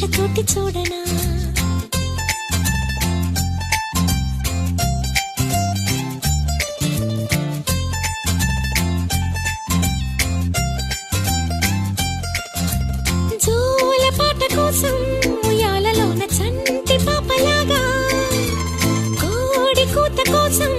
ఆశతోటి చూడనా జోల పాట కోసం ఉయ్యాలలోన చంటి పాపలాగా కోడి కూత కోసం